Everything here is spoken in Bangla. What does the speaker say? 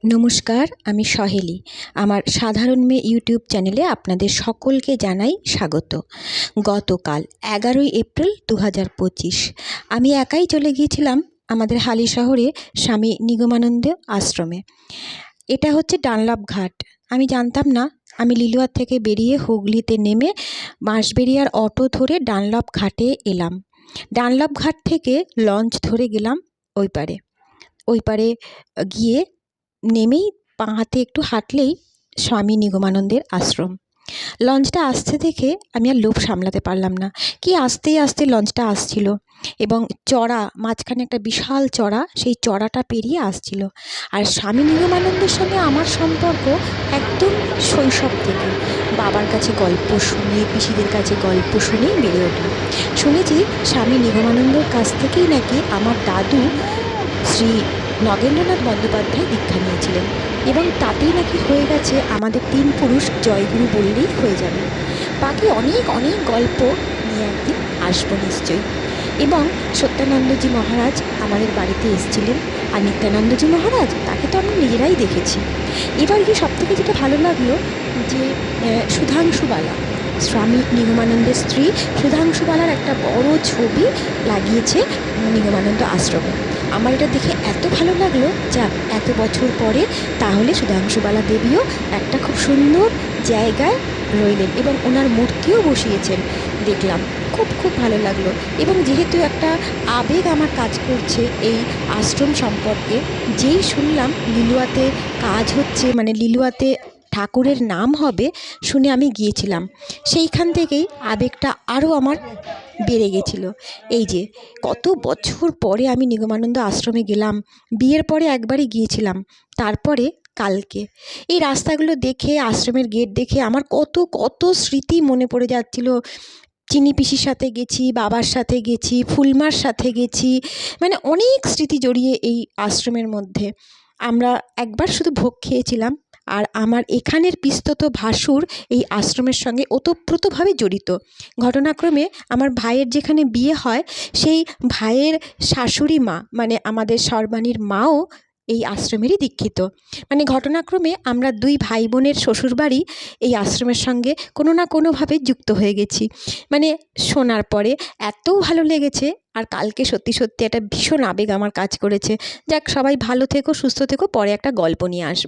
নমস্কার, আমি সহেলি। আমার সাধারণ মেয়ে ইউটিউব চ্যানেলে আপনাদের সকলকে জানাই স্বাগত। গতকাল 11ই এপ্রিল 2025 আমি একাই চলে গিয়েছিলাম আমাদের হালি শহরে স্বামী নিগমানন্দ আশ্রমে। এটা হচ্ছে ডানলপ ঘাট। আমি জানতাম না। আমি লিলুয়ার থেকে বেরিয়ে হুগলিতে নেমে বাঁশবেড়িয়ার অটো ধরে ডানলপ ঘাটে এলাম। ডানলপ ঘাট থেকে লঞ্চ ধরে গেলাম ওই পারে গিয়ে নেমেই বাঁ হাতে একটু হাঁটলেই স্বামী নিগমানন্দের আশ্রম। লঞ্চটা আসতে দেখে আমি আর লোভ সামলাতে পারলাম না। কি আস্তে আস্তে লঞ্চটা আসছিল এবং চড়া, মাঝখানে একটা বিশাল চড়া, সেই চড়াটা পেরিয়ে আসছিল। আর স্বামী নিগমানন্দের সঙ্গে আমার সম্পর্ক একদম শৈশব থেকে। বাবার কাছে গল্প শুনে, পিসিদের কাছে গল্প শুনেই বেড়ে ওঠা। শুনেছি স্বামী নিগমানন্দের কাছ থেকেই নাকি আমার দাদু শ্রী নগেন্দ্রনাথ বন্দ্যোপাধ্যায় দীক্ষা নিয়েছিলেন এবং তাতেই নাকি হয়ে গেছে আমাদের 3 পুরুষ জয়গুরু বললেই হয়ে যাবে। বাকি অনেক অনেক গল্প নিয়ে একদিন আসবো নিশ্চয়ই। এবং সত্যানন্দজি মহারাজ আমাদের বাড়িতে এসেছিলেন, আর নিত্যানন্দজি মহারাজ তাকে তো আমরা নিজেরাই দেখেছি। এবার গিয়ে সবথেকে যেটা ভালো লাগলো যে সুধাংশুবালা, স্বামী নিগমানন্দের স্ত্রী সুধাংশুবালার একটা বড় ছবি লাগিয়েছে নিগমানন্দ আশ্রমে। আমার এটা দেখে এত ভালো লাগলো, যাক এত বছর পরে তাহলে সুধাংশুবালা দেবীও একটা খুব সুন্দর জায়গায় রইলেন এবং ওনার মূর্তিও বসিয়েছেন দেখলাম। খুব ভালো লাগলো। এবং যেহেতু একটা আবেগ আমার কাজ করছে এই আশ্রম সম্পর্কে, যেই শুনলাম লিলুয়াতে কাজ হচ্ছে, মানে লিলুয়াতে ঠাকুরের নাম হবে, শুনে আমি গিয়েছিলাম। সেইখান থেকেই আবেগটা আরও আমার বেড়ে গেছিলো। এই যে কত বছর পরে আমি নিগমানন্দ আশ্রমে গেলাম। বিয়ের পরে একবারই গিয়েছিলাম, তারপরে কালকে। এই রাস্তাগুলো দেখে, আশ্রমের গেট দেখে আমার কত কত স্মৃতি মনে পড়ে যাচ্ছিল। চিনি পিসির সাথে গেছি, বাবার সাথে গেছি, ফুলমার সাথে গেছি, মানে অনেক স্মৃতি জড়িয়ে এই আশ্রমের মধ্যে। আমরা একবার শুধু ভোগ খেয়েছিলাম। আর আমার এখানের পিস্তত ভাসুর এই আশ্রমের সঙ্গে ওতপ্রোতভাবে জড়িত। ঘটনাক্রমে আমার ভাইয়ের যেখানে বিয়ে হয়, সেই ভাইয়ের শাশুড়ি মা, মানে আমাদের সর্বাণীর মাও এই আশ্রমেরই দীক্ষিত। মানে ঘটনাক্রমে আমরা 2 ভাই বোনের শ্বশুরবাড়ি এই আশ্রমের সঙ্গে কোনো না কোনোভাবে যুক্ত হয়ে গেছি। মানে শোনার পরে এত ভালো লেগেছে। আর কালকে সত্যি একটা ভীষণ আবেগ আমার কাজ করেছে। যাক, সবাই ভালো থেকো, সুস্থ থেকো। পরে একটা গল্প নিয়ে আসবো।